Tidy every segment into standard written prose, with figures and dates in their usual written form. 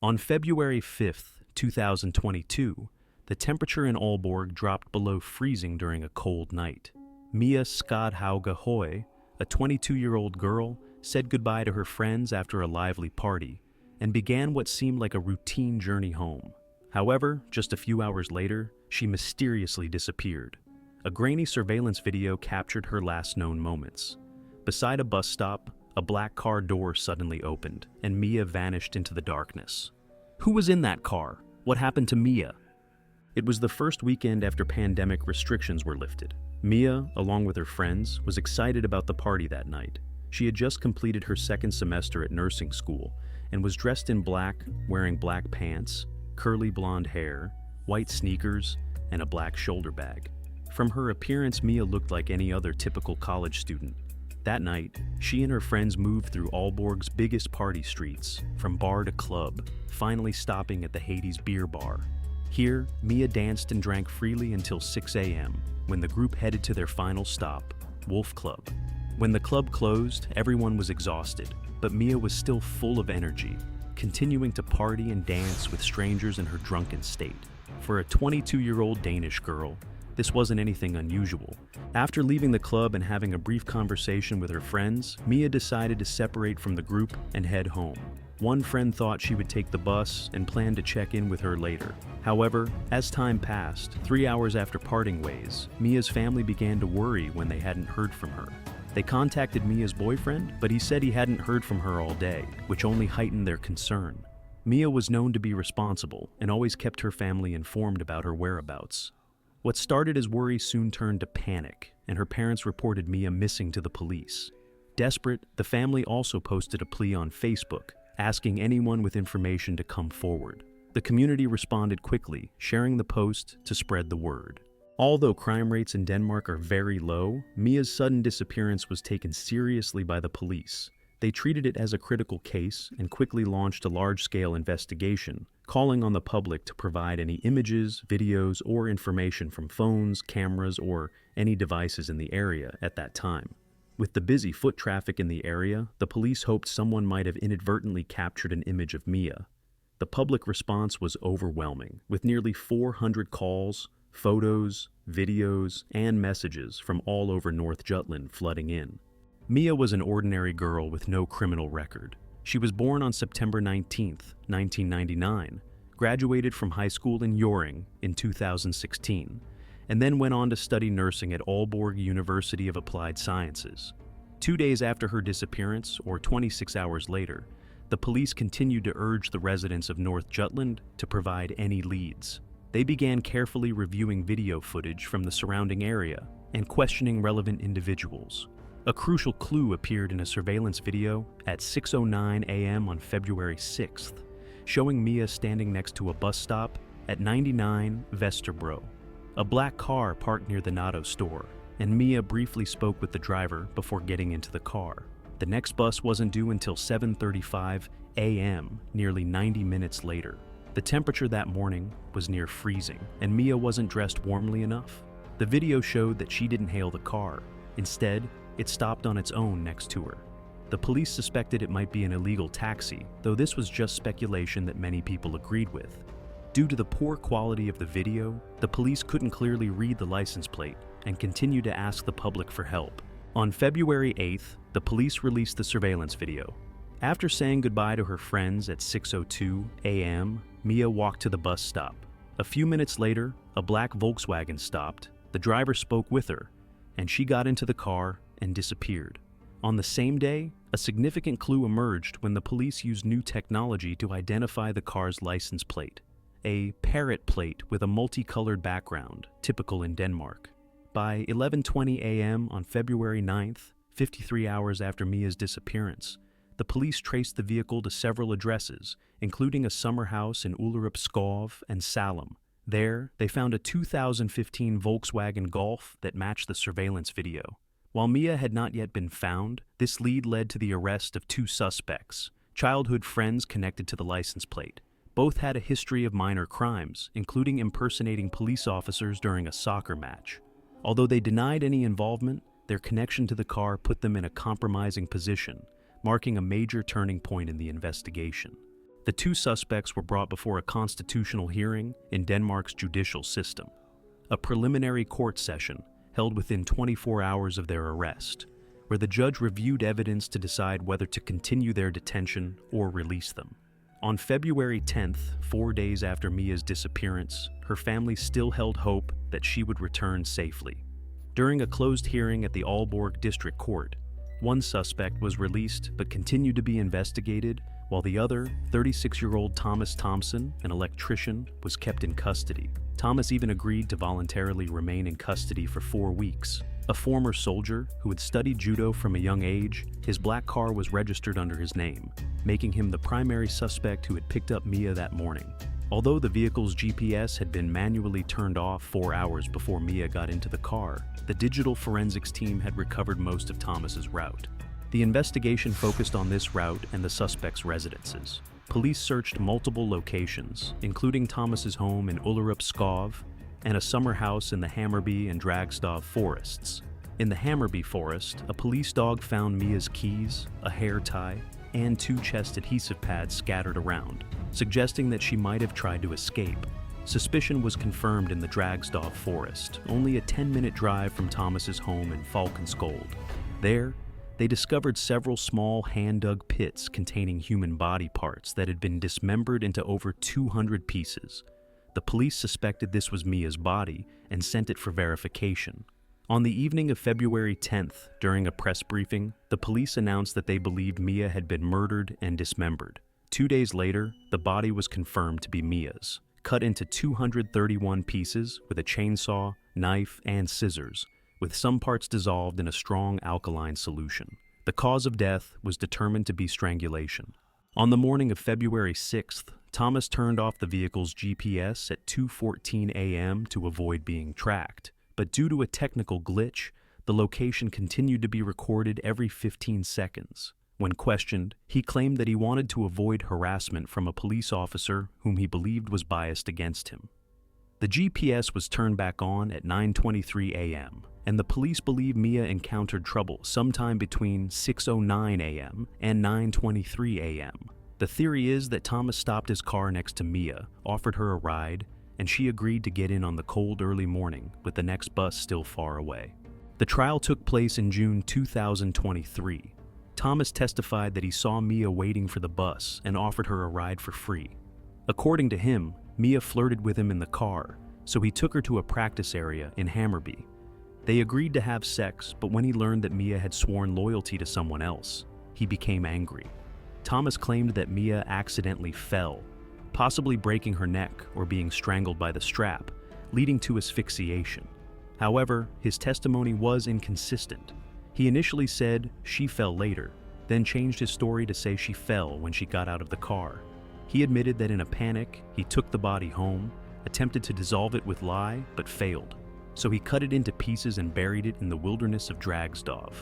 On February 5th, 2022, the temperature in Aalborg dropped below freezing during a cold night. Mia Skadhauge Hoy, a 22-year-old girl, said goodbye to her friends after a lively party and began what seemed like a routine journey home. However, just a few hours later, she mysteriously disappeared. A grainy surveillance video captured her last known moments. Beside a bus stop, a black car door suddenly opened, and Mia vanished into the darkness. Who was in that car? What happened to Mia? It was the first weekend after pandemic restrictions were lifted. Mia, along with her friends, was excited about the party that night. She had just completed her second semester at nursing school and was dressed in black, wearing black pants, curly blonde hair, white sneakers, and a black shoulder bag. From her appearance, Mia looked like any other typical college student. That night, she and her friends moved through Aalborg's biggest party streets, from bar to club, finally stopping at the Hades beer bar. Here, Mia danced and drank freely until 6 a.m., when the group headed to their final stop, Wolf Club. When the club closed, everyone was exhausted, but Mia was still full of energy, continuing to party and dance with strangers in her drunken state. For a 22-year-old Danish girl, this wasn't anything unusual. After leaving the club and having a brief conversation with her friends, Mia decided to separate from the group and head home. One friend thought she would take the bus and planned to check in with her later. However, as time passed, 3 hours after parting ways, Mia's family began to worry when they hadn't heard from her. They contacted Mia's boyfriend, but he said he hadn't heard from her all day, which only heightened their concern. Mia was known to be responsible and always kept her family informed about her whereabouts. What started as worry soon turned to panic, and her parents reported Mia missing to the police. Desperate, the family also posted a plea on Facebook, asking anyone with information to come forward. The community responded quickly, sharing the post to spread the word. Although crime rates in Denmark are very low, Mia's sudden disappearance was taken seriously by the police. They treated it as a critical case and quickly launched a large-scale investigation, calling on the public to provide any images, videos, or information from phones, cameras, or any devices in the area at that time. With the busy foot traffic in the area, the police hoped someone might have inadvertently captured an image of Mia. The public response was overwhelming, with nearly 400 calls, photos, videos, and messages from all over North Jutland flooding in. Mia was an ordinary girl with no criminal record. She was born on September 19, 1999, graduated from high school in Joring in 2016, and then went on to study nursing at Aalborg University of Applied Sciences. 2 days after her disappearance, or 26 hours later, the police continued to urge the residents of North Jutland to provide any leads. They began carefully reviewing video footage from the surrounding area and questioning relevant individuals. A crucial clue appeared in a surveillance video at 6:09 a.m. on February 6th, showing Mia standing next to a bus stop at 99 Vesterbro. A black car parked near the Natto store, and Mia briefly spoke with the driver before getting into the car. The next bus wasn't due until 7:35 a.m., nearly 90 minutes later. The temperature that morning was near freezing, and Mia wasn't dressed warmly enough. The video showed that she didn't hail the car. Instead, it stopped on its own next to her. The police suspected it might be an illegal taxi, though this was just speculation that many people agreed with. Due to the poor quality of the video, the police couldn't clearly read the license plate and continued to ask the public for help. On February 8th, the police released the surveillance video. After saying goodbye to her friends at 6:02 a.m., Mia walked to the bus stop. A few minutes later, a black Volkswagen stopped. The driver spoke with her, and she got into the car and disappeared. On the same day, a significant clue emerged when the police used new technology to identify the car's license plate, a parrot plate with a multicolored background, typical in Denmark. By 11:20 a.m. on February 9th, 53 hours after Mia's disappearance, the police traced the vehicle to several addresses, including a summer house in Ullerup Skov and Salem. There, they found a 2015 Volkswagen Golf that matched the surveillance video. While Mia had not yet been found, this lead led to the arrest of 2 suspects, childhood friends connected to the license plate. Both had a history of minor crimes, including impersonating police officers during a soccer match. Although they denied any involvement, their connection to the car put them in a compromising position, marking a major turning point in the investigation. The two suspects were brought before a constitutional hearing in Denmark's judicial system, a preliminary court session held within 24 hours of their arrest, where the judge reviewed evidence to decide whether to continue their detention or release them. On February 10th, 4 days after Mia's disappearance, her family still held hope that she would return safely. During a closed hearing at the Aalborg District Court, one suspect was released but continued to be investigated, while the other, 36-year-old Thomas Thompson, an electrician, was kept in custody. Thomas even agreed to voluntarily remain in custody for 4 weeks. A former soldier who had studied judo from a young age, his black car was registered under his name, making him the primary suspect who had picked up Mia that morning. Although the vehicle's GPS had been manually turned off 4 hours before Mia got into the car, the digital forensics team had recovered most of Thomas's route. The investigation focused on this route and the suspect's residences. Police searched multiple locations, including Thomas's home in Ullerup Skov and a summer house in the Hammarby and Dragstov forests. In the Hammarby forest, a police dog found Mia's keys, a hair tie, and 2 chest adhesive pads scattered around, suggesting that she might have tried to escape. Suspicion was confirmed in the Dragstov forest, only a 10-minute drive from Thomas's home in Falkenskold. There, they discovered several small hand-dug pits containing human body parts that had been dismembered into over 200 pieces. The police suspected this was Mia's body and sent it for verification. On the evening of February 10th, during a press briefing, the police announced that they believed Mia had been murdered and dismembered. 2 days later, the body was confirmed to be Mia's, cut into 231 pieces with a chainsaw, knife, and scissors, with some parts dissolved in a strong alkaline solution. The cause of death was determined to be strangulation. On the morning of February 6th, Thomas turned off the vehicle's GPS at 2:14 a.m. to avoid being tracked, but due to a technical glitch, the location continued to be recorded every 15 seconds. When questioned, he claimed that he wanted to avoid harassment from a police officer whom he believed was biased against him. The GPS was turned back on at 9:23 a.m., and the police believe Mia encountered trouble sometime between 6:09 a.m. and 9:23 a.m. The theory is that Thomas stopped his car next to Mia, offered her a ride, and she agreed to get in on the cold early morning with the next bus still far away. The trial took place in June 2023. Thomas testified that he saw Mia waiting for the bus and offered her a ride for free. According to him, Mia flirted with him in the car, so he took her to a practice area in Hammarby. They agreed to have sex, but when he learned that Mia had sworn loyalty to someone else, he became angry. Thomas claimed that Mia accidentally fell, possibly breaking her neck or being strangled by the strap, leading to asphyxiation. However, his testimony was inconsistent. He initially said she fell later, then changed his story to say she fell when she got out of the car. He admitted that in a panic, he took the body home, attempted to dissolve it with lye, but failed. So he cut it into pieces and buried it in the wilderness of Dragstov.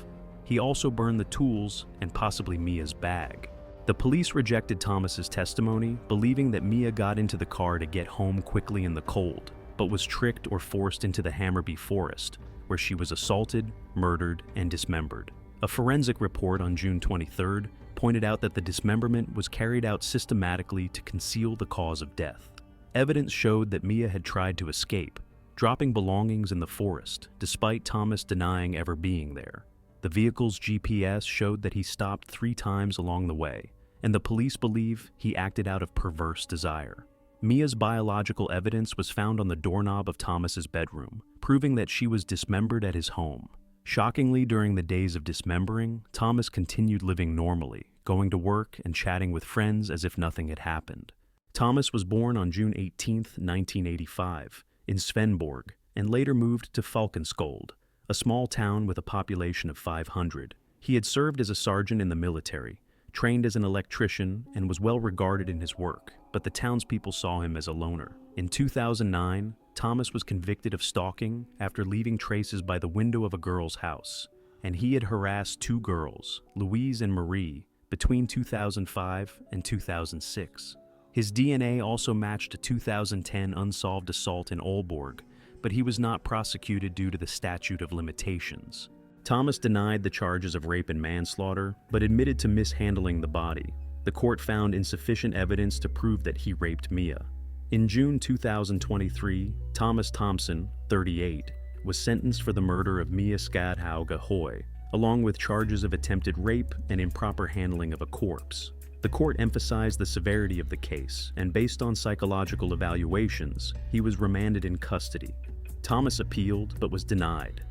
He also burned the tools and possibly Mia's bag. The police rejected Thomas's testimony, believing that Mia got into the car to get home quickly in the cold, but was tricked or forced into the Hammarby forest, where she was assaulted, murdered, and dismembered. A forensic report on June 23rd pointed out that the dismemberment was carried out systematically to conceal the cause of death. Evidence showed that Mia had tried to escape, dropping belongings in the forest, despite Thomas denying ever being there. The vehicle's GPS showed that he stopped 3 times along the way, and the police believe he acted out of perverse desire. Mia's biological evidence was found on the doorknob of Thomas's bedroom, proving that she was dismembered at his home. Shockingly, during the days of dismembering, Thomas continued living normally, going to work and chatting with friends as if nothing had happened. Thomas was born on June 18, 1985, in Svendborg, and later moved to Falkenskold, a small town with a population of 500. He had served as a sergeant in the military, trained as an electrician, and was well regarded in his work, but the townspeople saw him as a loner. In 2009, Thomas was convicted of stalking after leaving traces by the window of a girl's house, and he had harassed 2 girls, Louise and Marie, between 2005 and 2006. His DNA also matched a 2010 unsolved assault in Aalborg, but he was not prosecuted due to the statute of limitations. Thomas denied the charges of rape and manslaughter, but admitted to mishandling the body. The court found insufficient evidence to prove that he raped Mia. In June 2023, Thomas Thompson, 38, was sentenced for the murder of Mia Skadhauge Hoy, along with charges of attempted rape and improper handling of a corpse. The court emphasized the severity of the case, and based on psychological evaluations, he was remanded in custody. Thomas appealed, but was denied.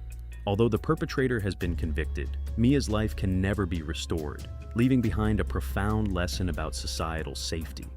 Although the perpetrator has been convicted, Mia's life can never be restored, leaving behind a profound lesson about societal safety.